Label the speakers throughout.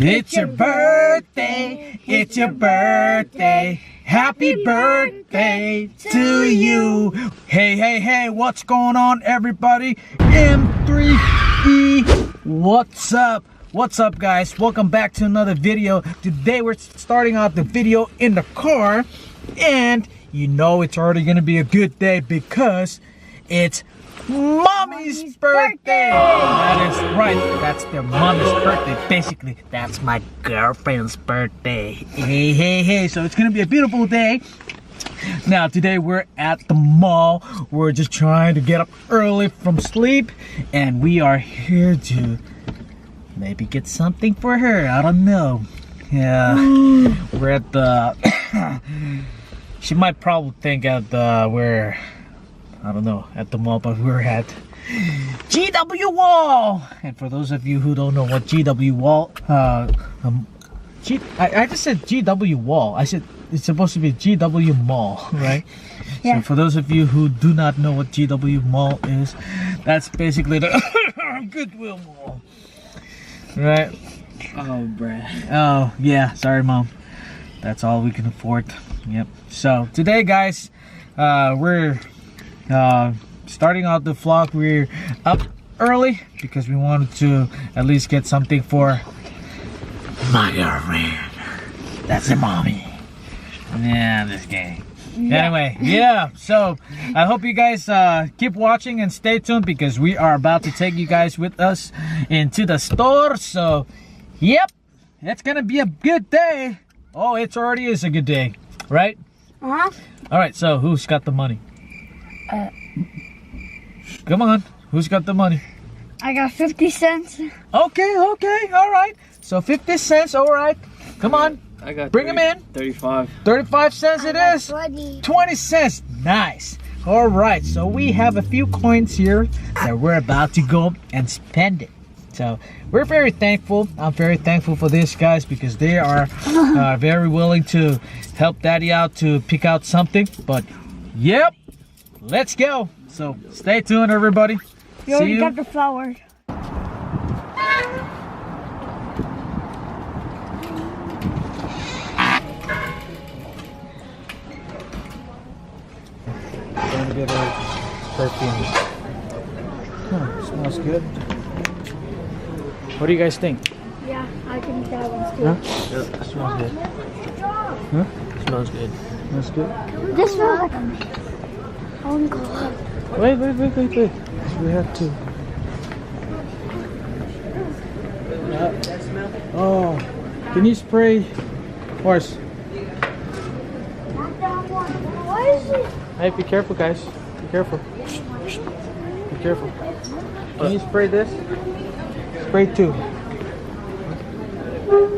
Speaker 1: It's your birthday, it's your birthday. Happy birthday to you. Hey, hey, hey, what's going on, everybody? M3E, what's up? What's up, guys? Welcome back to another video. Today we're starting out the video in the car, and you know it's already gonna be a good day because it's Mommy's birthday! That is right, that's their mommy's birthday. Basically, that's my girlfriend's birthday. Hey, hey, hey, so it's gonna be a beautiful day. Now, today we're at the mall. We're just trying to get up early from sleep, and we are here to maybe get something for her. I don't know. Yeah, we're at the... She might probably think at the... we're... I don't know, at the mall, but we're at GW Wall. And for those of you who don't know what GW Wall, I just said GW Wall. I said it's supposed to be GW Mall, right? Yeah. So for those of you who do not know what GW Mall is, that's basically the Goodwill Mall, right?
Speaker 2: Oh, bruh.
Speaker 1: Oh, yeah, sorry, Mom. That's all we can afford. Yep. So today, guys, we're starting out the vlog. We're up early because we wanted to at least get something for my girlfriend. That's the mommy. Yeah, this game. Yeah. Anyway, yeah, so I hope you guys keep watching and stay tuned because we are about to take you guys with us into the store. So yep, it's gonna be a good day. Oh, it already is a good day, right? All right, so who's got the money? Come on, who's got the money?
Speaker 3: I got 50 cents.
Speaker 1: Okay, all right. So 50 cents, all right. Come on,
Speaker 2: I got
Speaker 1: bring them in.
Speaker 2: 35.
Speaker 1: 35 cents it is.
Speaker 3: 20.
Speaker 1: 20 cents, nice. All right, so we have a few coins here that we're about to go and spend it. So we're very thankful. I'm very thankful for these guys because they are very willing to help Daddy out to pick out something. But yep. Let's go. So stay tuned, everybody.
Speaker 3: You already got the flowers.
Speaker 1: Going to get a perfume. Smells good. What do you guys think?
Speaker 3: Yeah, I think that one's good.
Speaker 1: Huh? Yeah, smells good. Huh?
Speaker 2: Smells good.
Speaker 1: Smells good.
Speaker 3: This smells like a... Oh God.
Speaker 1: Wait. We have to. Oh, can you spray horse?
Speaker 3: What is it?
Speaker 1: Hey, be careful, guys. Be careful. Be careful. Can you spray this? Spray two.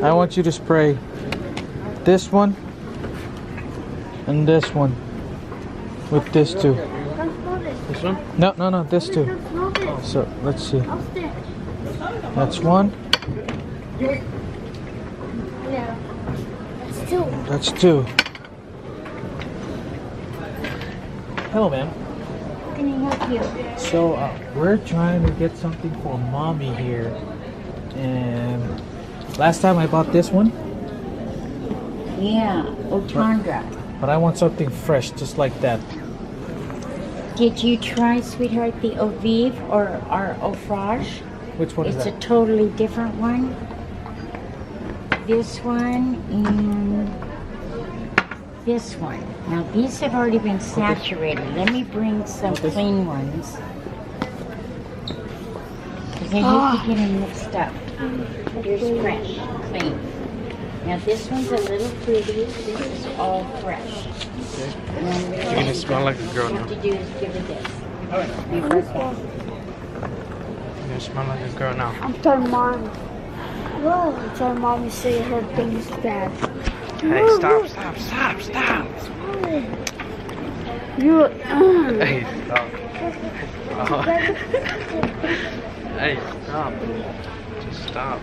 Speaker 1: I want you to spray this one and this one. With this too.
Speaker 2: This one?
Speaker 1: No, this too. So let's see. That's one. That's two. Hello, ma'am.
Speaker 3: Can I help you?
Speaker 1: So we're trying to get something for mommy here, and last time I bought this one.
Speaker 4: Yeah, Otandra.
Speaker 1: But I want something fresh, just like that.
Speaker 4: Did you try, sweetheart, the Eau Vive or our Eau Frage?
Speaker 1: Which one is
Speaker 4: It's
Speaker 1: that?
Speaker 4: a totally different one. This one and this one. Now these have already been saturated. Let me bring some clean ones. Because I hate to get them mixed up. Here's fresh, clean. Now this one's a little fruity. This is all fresh.
Speaker 2: Okay.
Speaker 4: And
Speaker 2: You're gonna smell like a girl
Speaker 4: all you
Speaker 2: now.
Speaker 4: have to do is give it this.
Speaker 2: You're gonna smell like a girl now.
Speaker 3: I'm telling mom. Whoa. I'm telling mom to say her thing is bad.
Speaker 2: Hey, stop.
Speaker 3: You.
Speaker 2: Hey, stop. Oh. Hey, stop. Just stop.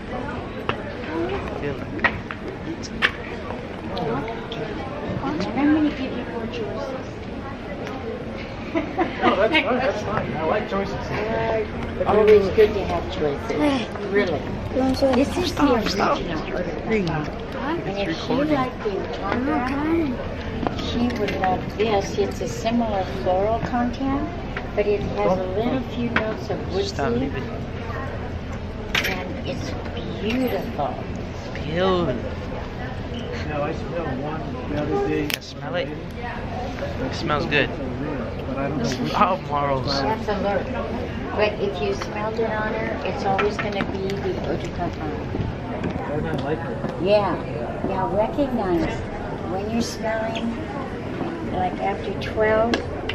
Speaker 2: Feel it.
Speaker 4: I'm going to give you 4 choices.
Speaker 1: No, that's fine. I like choices.
Speaker 4: Always good to have choices. Really. This is the original. And if she liked the Tundra, she would love this. It's a similar floral content, but it has a little few notes of
Speaker 2: Stop,
Speaker 4: woodsy,
Speaker 2: leave it.
Speaker 4: and it's beautiful.
Speaker 2: Beautiful.
Speaker 1: Now I smelled one the other day.
Speaker 2: Can smell it? It smells good.
Speaker 1: But I don't know.
Speaker 2: Oh, morals.
Speaker 4: That's alert. But if you smelled it on her, it's always going to be the eau de parfum.
Speaker 1: I don't like it.
Speaker 4: Yeah. Now recognize when you're smelling, like after 12,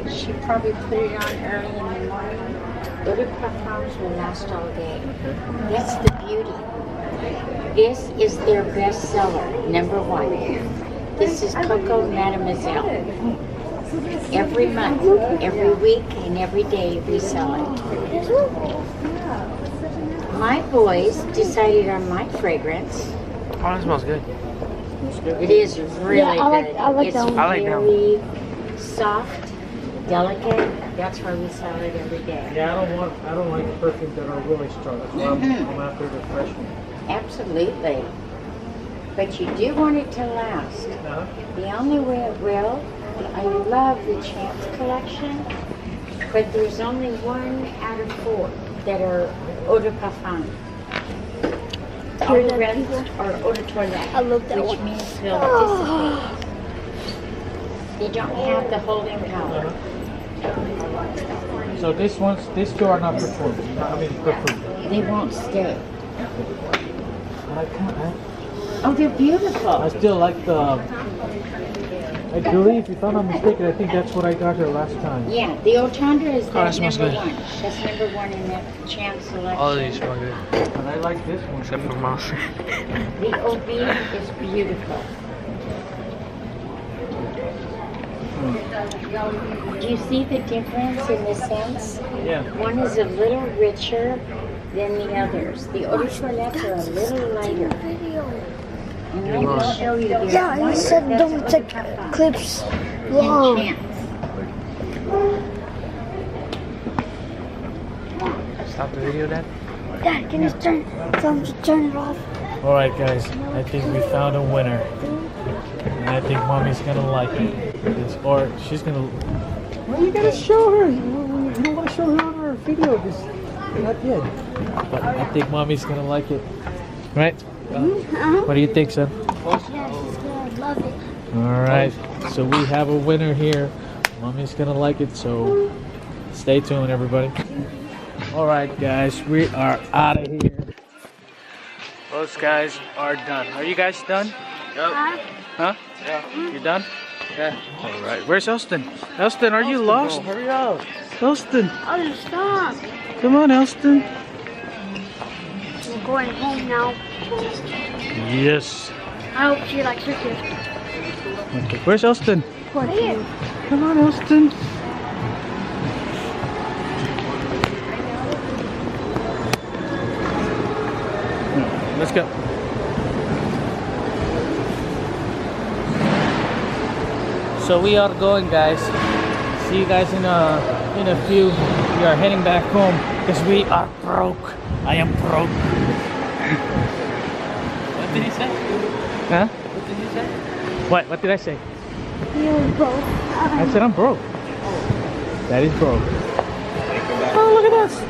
Speaker 4: she probably put it on early in the morning. Eau de parfums will last all day. That's the beauty. This is their best seller, #1. This is Coco Mademoiselle. Every month, every week, and every day we sell it. My boys decided on my fragrance.
Speaker 2: Oh, that smells good.
Speaker 4: It is really
Speaker 3: I like
Speaker 4: good.
Speaker 3: that
Speaker 4: It's
Speaker 3: one.
Speaker 2: I like that one.
Speaker 4: very soft, delicate. That's why we sell it every day.
Speaker 1: Yeah, I don't like perfumes that are really strong. That's why I'm after the fresh one.
Speaker 4: Absolutely. But you do want it to last.
Speaker 1: Uh-huh.
Speaker 4: The only way it will, I love the Chance collection, but there's only 1 out of 4 that are eau de parfum. All the rest are eau de toilette,
Speaker 3: I love that
Speaker 4: which
Speaker 3: one.
Speaker 4: means they'll dissipate. They don't have the holding power.
Speaker 1: So these two are not perfumed. I mean perfumed.
Speaker 4: They won't stay.
Speaker 1: I can't.
Speaker 4: Oh, they're
Speaker 1: I
Speaker 4: beautiful.
Speaker 1: still like the. I believe, if I'm not mistaken, I think that's what I got here last time.
Speaker 4: Yeah, the Otandra is
Speaker 2: that
Speaker 4: that
Speaker 2: smells
Speaker 4: number
Speaker 2: good.
Speaker 4: 1. That's #1 in that Chance selection.
Speaker 2: All of these smell good.
Speaker 1: But I like this one.
Speaker 2: Except for mouse.
Speaker 4: The OB is beautiful. Do you see the difference in the scents?
Speaker 1: Yeah.
Speaker 4: One is a little richer than the others. The eau de toilettes are a little lighter. And I will show you this.
Speaker 3: Yeah,
Speaker 4: One
Speaker 3: you said
Speaker 4: that's
Speaker 3: don't
Speaker 4: eau de
Speaker 3: take
Speaker 4: parfum
Speaker 3: clips
Speaker 4: and
Speaker 3: long.
Speaker 4: Chance.
Speaker 2: Stop the video, Dad.
Speaker 3: Dad, can you tell him to turn it off?
Speaker 1: All right, guys. I think we found a winner, and I think Mommy's gonna like it. Or she's gonna. Well, you gotta show her. You don't want to show her on our video. Not yet. But I think Mommy's gonna like it. Right? What do you think, son?
Speaker 3: Yes, I love it.
Speaker 1: All right. So we have a winner here. Mommy's gonna like it. So stay tuned, everybody. All right, guys. We are out of here. Those guys are done. Are you guys done? Huh? Yeah. You done? Yeah. All right. Where's Elston? Elston, are you lost?
Speaker 2: Hurry up.
Speaker 1: Elston,
Speaker 3: Oh, stop.
Speaker 1: come on, Elston.
Speaker 3: We're going home now.
Speaker 1: Yes.
Speaker 3: I hope she likes her gift.
Speaker 1: Okay. Where's Elston?
Speaker 3: Poor kid.
Speaker 1: Come on, Elston. Let's go. So we are going, guys. See you guys in a few. We are heading back home because we are broke. I am broke.
Speaker 2: What did he say?
Speaker 1: Huh?
Speaker 2: What did he say?
Speaker 1: What? What did I say?
Speaker 3: You're broke.
Speaker 1: I said I'm broke. That is broke. Oh, look at us.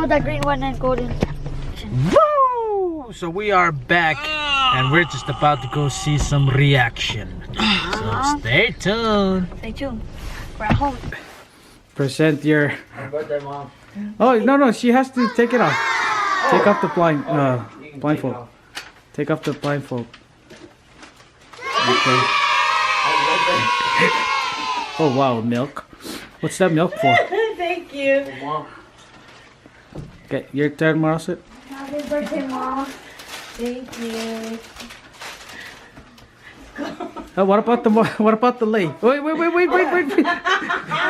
Speaker 3: No, the green one and golden.
Speaker 1: Woo! So we are back, and we're just about to go see some reaction. So stay tuned.
Speaker 3: Stay tuned. We're at home.
Speaker 1: Present your.
Speaker 2: Happy birthday, Mom.
Speaker 1: Oh no, she has to take it off. Take off the
Speaker 2: You can
Speaker 1: blindfold.
Speaker 2: take off.
Speaker 1: Take off the blindfold. Okay. Oh wow, milk. What's that milk for?
Speaker 3: Thank you.
Speaker 2: Hey, Mom.
Speaker 1: Okay, your turn, Marcel.
Speaker 3: Happy birthday, Mom. Thank you.
Speaker 1: Oh, what about the lay? Wait.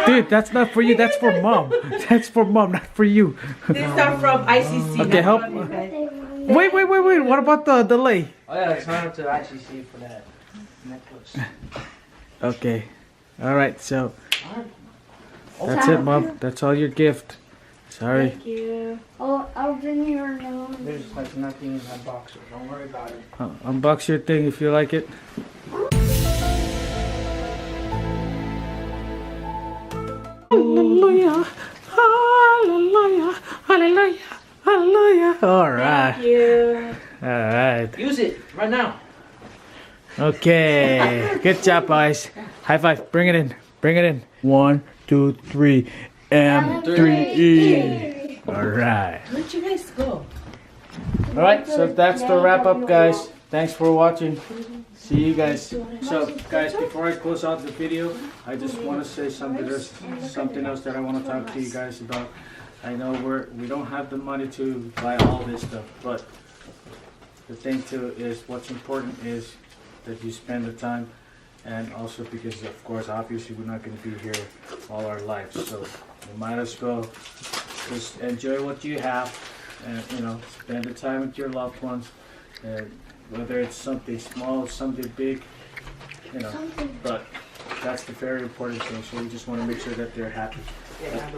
Speaker 1: Dude, that's not for you. That's for mom. That's for mom, not for you.
Speaker 5: These are from ICC.
Speaker 1: Okay, help. Wait. What about the lay?
Speaker 2: Oh yeah, it's not up to ICC for that necklace.
Speaker 1: Okay. All right. So that's it, mom. That's all your gift. Sorry.
Speaker 3: Thank you. Oh, I'll bring your nose.
Speaker 2: There's like nothing in that box, so don't worry about it.
Speaker 1: Unbox your thing if you like it. Hallelujah, hallelujah, hallelujah, hallelujah. All right.
Speaker 3: Thank you.
Speaker 1: All right.
Speaker 2: Use it right now.
Speaker 1: Okay. Good job, guys. High five. Bring it in. Bring it in. 1, 2, 3. M3E. All right.
Speaker 5: Where'd you guys go?
Speaker 1: All right. So that's the wrap up, guys. Thanks for watching. See you guys. So, guys, before I close out the video, I just want to say something. There's something else that I want to talk to you guys about. I know we don't have the money to buy all this stuff, but the thing too is what's important is that you spend the time, and also because of course obviously we're not going to be here all our lives, so you might as well just enjoy what you have, and spend the time with your loved ones, and whether it's something small, something big, but that's the very important thing. So we just want to make sure that they're happy.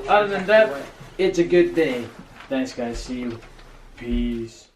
Speaker 1: Other than that, it's a good day. Thanks, guys. See you. Peace.